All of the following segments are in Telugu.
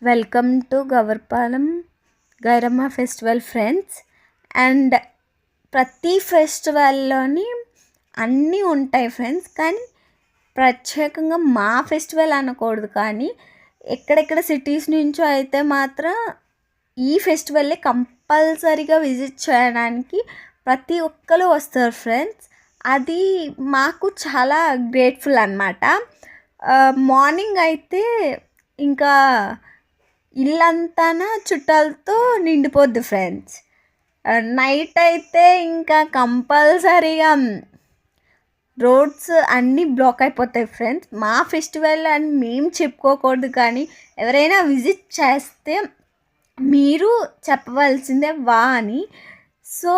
Welcome to Gavarpalem Gairamma festival friends. And ప్రతి ఫెస్టివల్లోని అన్నీ ఉంటాయి ఫ్రెండ్స్, కానీ ప్రత్యేకంగా మా ఫెస్టివల్ అనకూడదు, కానీ ఎక్కడెక్కడ సిటీస్ నుంచో అయితే మాత్రం ఈ ఫెస్టివల్ని కంపల్సరీగా విజిట్ చేయడానికి ప్రతి ఒక్కరు వస్తారు ఫ్రెండ్స్. అది మాకు చాలా గ్రేట్ఫుల్ అన్నమాట. మార్నింగ్ అయితే ఇంకా ఇల్లంతా చుట్టాలతో నిండిపోద్ది ఫ్రెండ్స్. నైట్ అయితే ఇంకా కంపల్సరీగా రోడ్స్ అన్నీ బ్లాక్ అయిపోతాయి ఫ్రెండ్స్. మా ఫెస్టివల్ అని మేము చెప్పుకోకూడదు, కానీ ఎవరైనా విజిట్ చేస్తే మీరు చెప్పవలసిందే వా అని. సో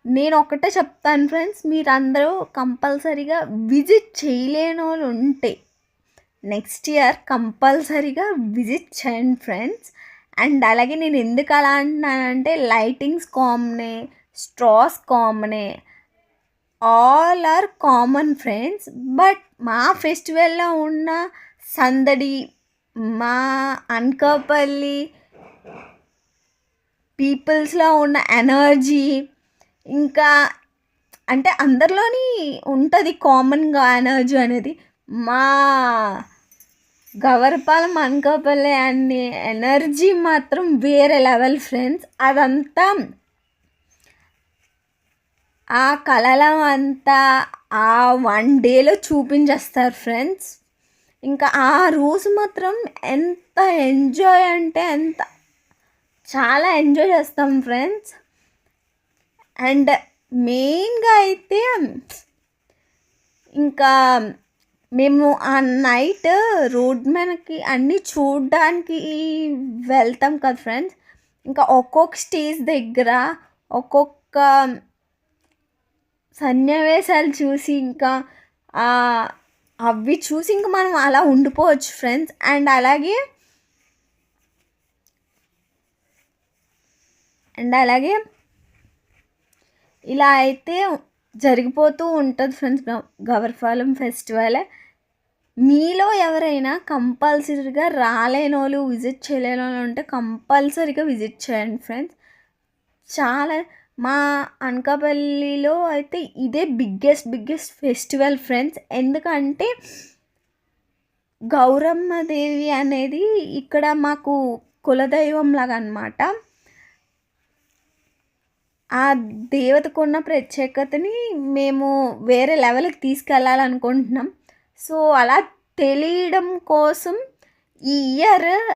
నేను ఒకటే చెప్తాను ఫ్రెండ్స్, మీరందరూ కంపల్సరీగా విజిట్ చేయలేని వాళ్ళు ఉంటే నెక్స్ట్ ఇయర్ కంపల్సరీగా విజిట్ చేయండి ఫ్రెండ్స్. అండ్ అలాగే నేను ఎందుకు అలా అంటున్నానంటే, లైటింగ్స్ కామనే, స్ట్రాస్ కామనే, all are common friends. But మా ఫెస్టివల్లో ఉన్న సందడి, మా అనకాపల్లి పీపుల్స్లో ఉన్న ఎనర్జీ, ఇంకా అంటే అందరిలోని ఉంటుంది కామన్గా ఎనర్జీ అనేది. మా గవర్పాలెం అనకాపల్లి అనే ఎనర్జీ మాత్రం వేరే లెవెల్ ఫ్రెండ్స్. అదంతా ఆ కళలం అంతా ఆ 1 డేలో చూపించేస్తారు ఫ్రెండ్స్. ఇంకా ఆ రోజు మాత్రం ఎంత ఎంజాయ్ అంటే ఎంత, చాలా ఎంజాయ్ చేస్తాం ఫ్రెండ్స్. అండ్ మెయిన్గా అయితే ఇంకా మేము ఆ నైట్ రోడ్ మనకి అన్నీ చూడడానికి వెళ్తాం కదా ఫ్రెండ్స్. ఇంకా ఒక్కొక్క స్టేజ్ దగ్గర ఒక్కొక్క సన్నివేశాలు చూసి ఇంకా అవి చూసి ఇంకా మనం అలా ఉండిపోవచ్చు ఫ్రెండ్స్. అండ్ అలాగే ఇలా అయితే జరిగిపోతూ ఉంటుంది ఫ్రెండ్స్ గవర్పాలెం ఫెస్టివల్. మీలో ఎవరైనా కంపల్సరీగా రాలేని వాళ్ళు, విజిట్ చేయలేని వాళ్ళు ఉంటే కంపల్సరీగా విజిట్ చేయండి ఫ్రెండ్స్. చాలా మా అనకాపల్లిలో అయితే ఇదే బిగ్గెస్ట్ ఫెస్టివల్ ఫ్రెండ్స్. ఎందుకంటే గౌరమ్మ దేవి అనేది ఇక్కడ మాకు కులదైవం లాగా అన్నమాట. ఆ దేవతకున్న ప్రత్యేకతని మేము వేరే లెవెల్కి తీసుకెళ్ళాలనుకుంటున్నాం. సో అలా తెలియడం కోసం ఈ ఇయర్